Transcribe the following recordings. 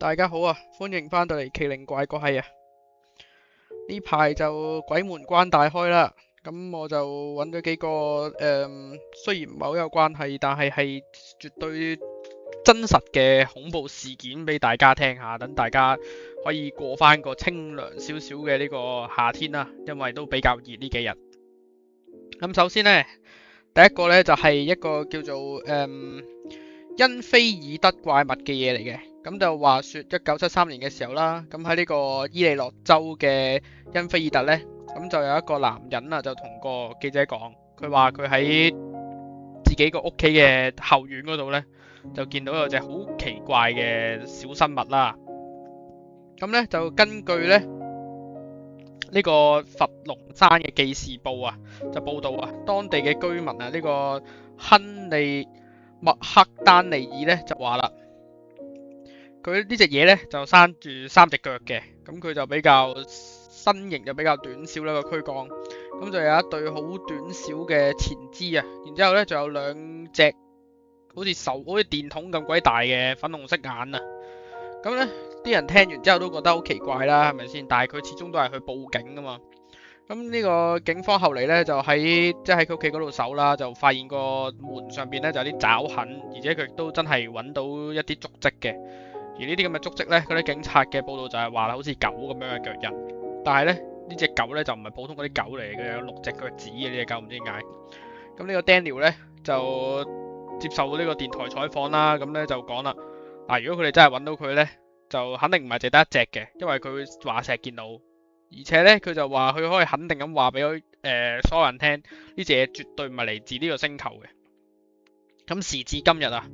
大家好啊，歡迎翻到嚟奇靈怪怪啊！呢排就鬼門關大開啦，咁我就揾咗幾個雖然唔係好有關係，但係絕對真實嘅恐怖事件俾大家聽下，等大家可以過翻個清涼少少嘅呢個夏天啦，因為都比較熱呢幾日。咁首先呢，第一個呢就係一個叫做因菲爾德怪物嘅嘢嚟嘅。咁就話說1973年嘅時候啦，咁喺呢個伊利諾州嘅因菲爾特呢，咁就有一個男人啊，就同個記者講，佢話佢喺自己個屋企嘅後院嗰度呢，就見到有隻好奇怪嘅小生物啦。咁呢，就根據呢個佛龍山嘅記事報啊，就報道啊，當地嘅居民啊，呢個亨利麥克丹尼爾呢，就話啦。佢呢隻嘢呢，就生住3隻腳嘅，咁佢就比較身形就比較短小啦，個軀幹，咁就有一對好短小嘅前肢啊，然之後呢，仲有2隻好似電筒咁鬼大嘅粉紅色眼啊，咁呢啲人聽完之後都覺得好奇怪啦，係咪先？但係佢始終都係去報警噶嘛，咁呢個警方後嚟呢，就喺佢屋企嗰度搜啦，就發現個門上邊呢，就有啲爪痕，而且佢亦都真係揾到一啲足跡嘅。而呢啲咁嘅足跡呢，嗰啲警察嘅報道就係話好似狗咁樣嘅腳印，但係呢隻狗呢，就唔係普通嗰啲狗嚟嘅，有6隻腳趾嘅呢隻狗，唔知點解。咁呢個 Daniel 呢，就接受呢個電台採訪啦，咁呢就講啦，嗱，如果佢哋真係揾到佢呢，就肯定唔係淨得一隻嘅，因為佢話成日見到，而且呢，佢就話佢可以肯定咁話俾所有人聽，呢隻嘢絕對唔係嚟自呢個星球嘅。咁時至今日啊，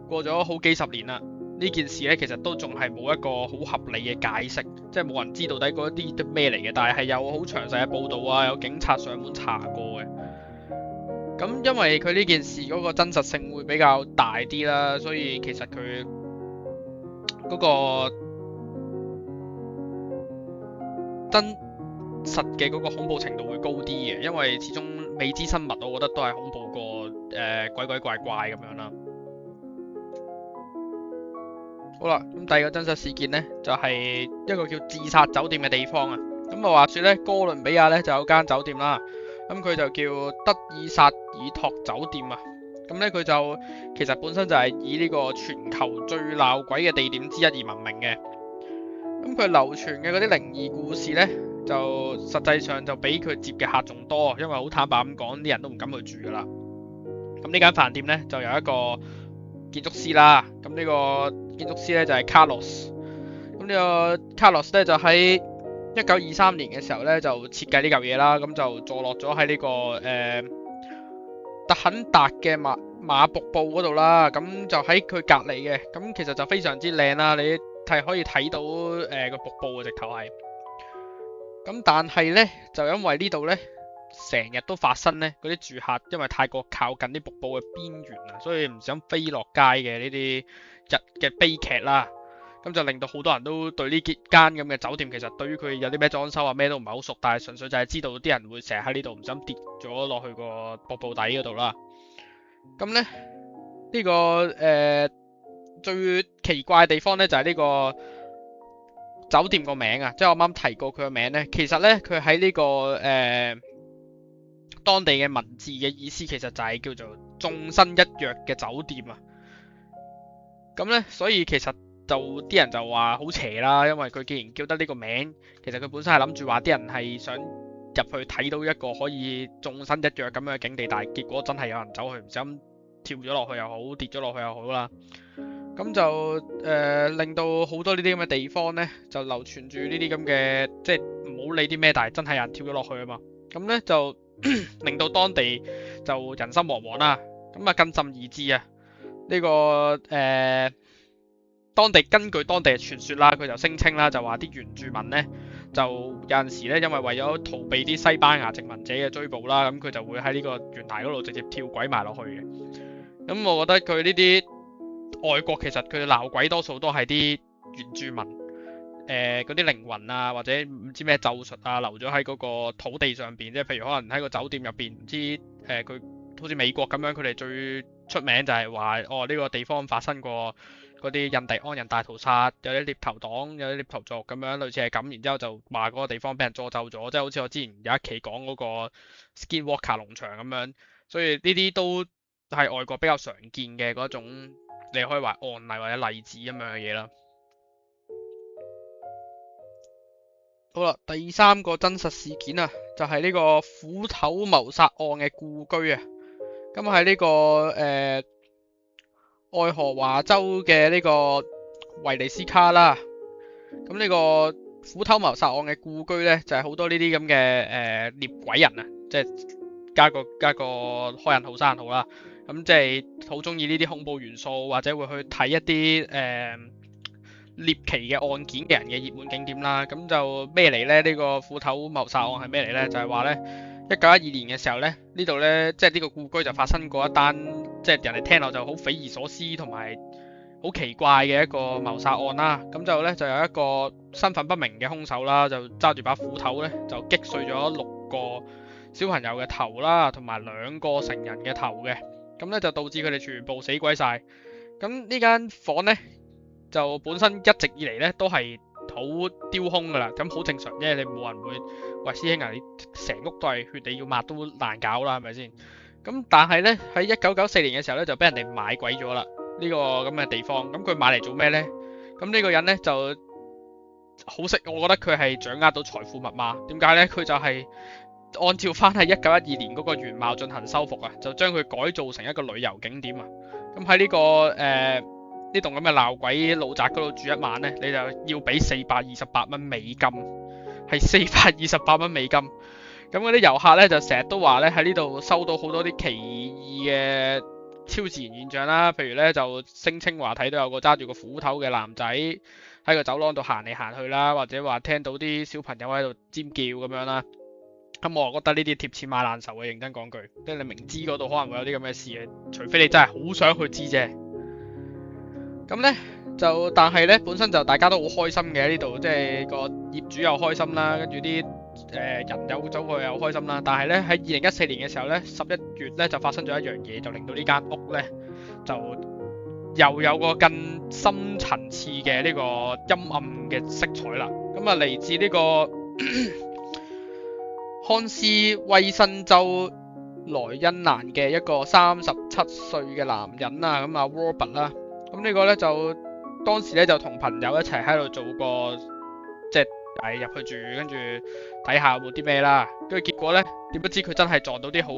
過咗好幾十年啦。呢件事咧，其實都仲係冇一個好合理嘅解釋，即係冇人知到底嗰啲都咩嚟嘅，但係有好詳細嘅報導啊，有警察上門查過嘅。咁因為佢呢件事嗰個真實性會比較大啲啦，所以其實佢嗰個真實嘅嗰個恐怖程度會高啲嘅，因為始終未知生物，我覺得都係恐怖過鬼鬼怪怪咁樣啦。好啦，咁第二個真實事件呢，就係一個叫自殺酒店嘅地方啊。咁啊話說呢，哥倫比亞呢就有間酒店啦，咁佢就叫德爾薩爾托酒店啊。咁呢，佢就其實本身就係以呢個全球最鬧鬼嘅地點之一而聞名嘅。咁佢流傳嘅嗰啲靈異故事呢，就實際上就比佢接嘅客仲多，因為好坦白咁講，啲人都唔敢去住噶啦。咁呢間飯店呢，就有一個建築師啦，咁呢個建築師咧就係 Carlos，咁呢個 Carlos 咧就喺1923年嘅時候咧就設計呢嚿嘢啦，咁就坐落咗喺呢個特肯達嘅馬瀑布嗰度啦，咁就喺佢隔離嘅，咁其實就非常之靚啦，你係可以睇到個瀑布嘅直頭係，咁但係咧就因為呢度咧成日都發生咧嗰啲住客因為太過靠近啲瀑布嘅邊緣啊，所以唔想飛落街嘅呢啲日嘅悲劇啦，咁就令到好多人都對呢間咁嘅酒店其實對於佢有啲咩裝修啊咩都唔係好熟，但係純粹就係知道啲人會成日喺呢度唔想跌咗落去個瀑布底嗰度啦。咁咧呢個最奇怪嘅地方咧就係呢個酒店個名啊，即係我啱啱提過佢個名咧，其實咧佢喺呢個當地嘅文字嘅意思其實就係叫做眾生一躍嘅酒店啊。咁呢，所以其實就啲人就話好邪啦，因為佢既然叫得呢個名，其實佢本身係諗住話啲人係想入去睇到一個可以眾生一躍咁樣嘅境地，但係結果真係有人走去唔小心跳咗落去又好，跌咗落去又好啦。咁就令到好多呢啲咁嘅地方呢，就流傳住呢啲咁嘅，即係唔好理啲咩，但係真係有人跳咗落去啊嘛。咁呢，就令到當地就人心惶惶啦。咁啊更甚而知啊！呢個當地根據當地嘅傳說啦，佢就聲稱啦，就話啲原住民呢，就有陣時呢，因為為咗逃避啲西班牙殖民者嘅追捕啦，咁佢就會喺呢個懸崖嗰度直接跳鬼埋落去嘅。咁我覺得佢呢啲外國其實佢鬧鬼多數都係啲原住民嗰啲靈魂啊，或者唔知咩咒術啊，留咗喺嗰個土地上邊，即係譬如可能喺個酒店入邊，唔知佢好似美國咁樣，佢哋最出名就係話呢個地方發生過嗰啲印第安人大屠殺，有啲獵頭黨，有啲獵頭族咁樣，類似係咁。然之後就話嗰個地方俾人詛咒咗，即係好似我之前有一期講嗰個 Skinwalker 農場咁樣。所以呢啲都係外國比較常見嘅嗰種，你可以話案例或者例子咁樣嘅嘢啦。好啦，第三個真實事件啊，就係呢個斧頭謀殺案嘅故居啊。咁喺呢個愛荷華州嘅呢個維尼斯卡啦。咁呢個斧頭謀殺案嘅故居呢，就係好多呢啲咁嘅獵鬼人啊，即係加個開引號生引號啦。咁即係好中意呢啲恐怖元素，或者會去睇一啲獵奇嘅案件嘅人嘅熱門景點啦。咁就咩嚟呢？呢個斧頭謀殺案係咩嚟呢？就係話呢，1912年嘅時候呢，呢度呢，即係呢個故居就發生過一單，即係人哋聽落就好匪夷所思同埋好奇怪嘅一個謀殺案啦。咁就呢，就有一個身份不明嘅兇手啦，就揸住把斧頭呢，就擊碎咗6個小朋友嘅頭啦，同埋2個成人嘅頭嘅。咁呢，就導致佢哋全部死鬼晒。咁呢間房呢，就本身一直以嚟呢都係好丟空噶啦，咁好正常，因為你冇人會喂師兄啊，你成屋都係血，你要抹都難搞啦，係咪先？咁但係呢，喺1994年嘅時候呢，就俾人哋買鬼咗啦，呢個咁嘅地方。咁佢買嚟做咩呢？咁呢個人呢，就好識，我覺得佢係掌握到財富密碼。點解呢？佢就係按照翻喺1912年嗰個原貌進行修復啊，就將佢改造成一個旅遊景點啊。咁喺呢個呢棟咁嘅鬧鬼老宅嗰度住一晚呢，你就要俾428蚊美金，係428蚊美金。咁嗰啲遊客呢，就成日都話呢，喺呢度收到好多啲奇異嘅超自然現象啦，譬如呢，就聲稱話睇到有個揸住個斧頭嘅男仔喺個走廊度行嚟行去啦，或者話聽到啲小朋友喺度尖叫咁樣啦。咁我覺得呢啲貼錢買難受嘅，認真講句，即係你明知嗰度可能會有啲咁嘅事嘅，除非你真係好想去知啫。咁呢，就，但係呢，本身就大家都好開心嘅呢度，即係個業主又開心啦，跟住啲人有走過又開心啦。但係呢，喺2014年嘅時候呢，11月呢就發生咗一樣嘢，就令到呢間屋呢就又有個更深層次嘅呢個陰暗嘅色彩啦。咁啊嚟自呢個康斯威辛州萊茵蘭嘅一個37歲嘅男人啊，咁啊 Robert 啦。咁呢個呢，就當時呢，就同朋友一齊喺度做個即係入去住，跟住睇下有冇啲咩啦。跟住結果呢，點不知佢真係撞到啲好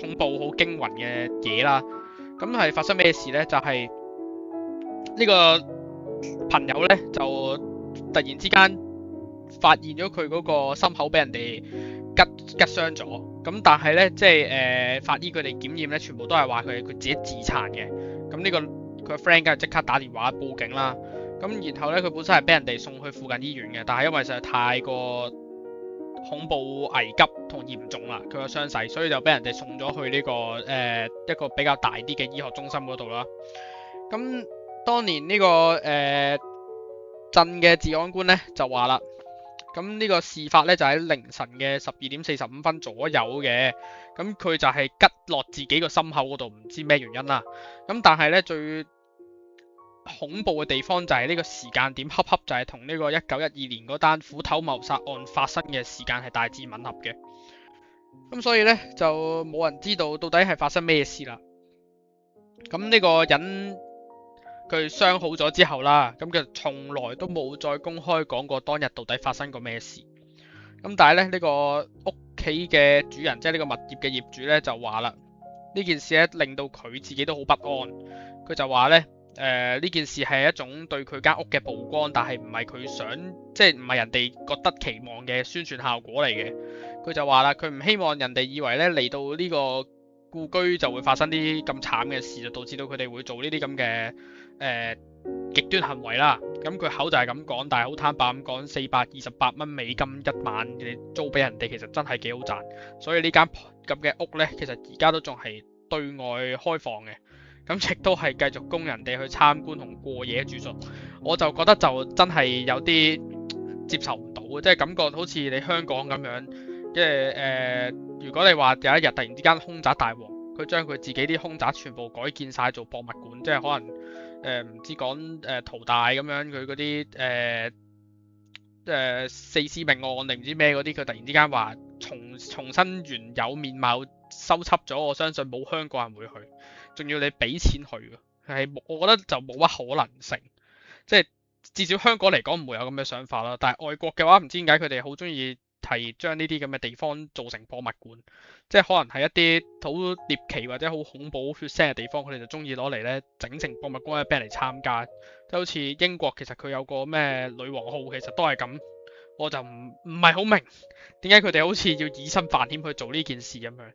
恐怖、好驚魂嘅嘢啦。咁係發生咩事呢？就係呢個朋友呢，就突然之間發現咗佢嗰個心口俾人哋拮傷咗。咁但係呢，即係法醫佢哋檢驗呢，全部都係話佢自己自殘嘅。咁呢個佢個 friend 梗係即刻打電話報警啦。咁然後呢，佢本身係俾人哋送去附近醫院嘅，但係因為實在太過恐怖危急同嚴重啦，佢個傷勢，所以就俾人哋送咗去呢個一個比較大啲嘅醫學中心嗰度啦。咁當年呢個鎮嘅治安官呢，就話啦，咁呢個事發呢，就喺凌晨嘅12:45左右嘅。咁佢就係拮落自己個心口嗰度，唔知咩原因啦。咁但係呢，最恐怖嘅地方就係呢個時間點恰恰就係同呢個1912年嗰單斧頭謀殺案發生嘅時間係大致吻合嘅。咁所以呢，就冇人知道到底係發生咩事啦。咁呢個人佢傷好咗之後啦，咁佢從來都冇再公開講過當日到底發生過咩事。咁但係咧，呢個屋企嘅主人，即係呢個物業嘅業主呢，就話啦，呢件事咧令到佢自己都好不安。佢就話呢，呢件事係一種對佢間屋嘅曝光，但係唔係佢想，即係唔係人哋覺得期望嘅宣傳效果嚟嘅。佢就話啦，佢唔希望人哋以為呢嚟到呢個故居就會發生啲咁慘嘅事，就導致到佢哋會做呢啲咁嘅極端行為啦。咁佢口就係咁講，但係好坦白咁講，428蚊美金一晚你租俾人哋，其實真係幾好賺。所以呢間咁嘅屋呢，其實而家都仲係對外開放嘅，咁亦都係繼續供人哋去參觀同過夜住宿。我就覺得就真係有啲接受唔到，即係感覺好似你香港咁樣，即係如果你話有一日突然之間兇宅大王，佢將佢自己啲兇宅全部改建晒做博物館，即係可能唔知講淘大咁樣佢嗰啲四屍命案定唔知咩嗰啲，佢突然之間話重新原有面貌收輯咗，我相信冇香港人會去，仲要你俾錢去㗎，我覺得就冇乜可能性，即係至少香港嚟講唔會有咁嘅想法啦。但係外國嘅話，唔知點解佢哋好中意係將呢啲咁嘅地方做成博物館，即係可能係一啲好獵奇或者好恐怖、血腥嘅地方，佢哋就中意攞嚟咧整成博物館俾人嚟參加。即係好似英國其實佢有個咩女王號，其實都係咁。我就唔係好明點解佢哋好似要以身犯險去做呢件事咁樣。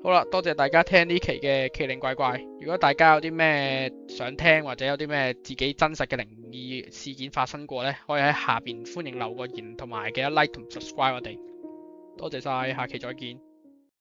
好啦，多謝大家聽呢期嘅奇靈怪怪。如果大家有啲咩想聽或者有啲咩自己真實嘅靈異事件發生過呢，可以喺下邊歡迎留個言同埋記得 like 同 subscribe 我哋。多謝晒，下期再見。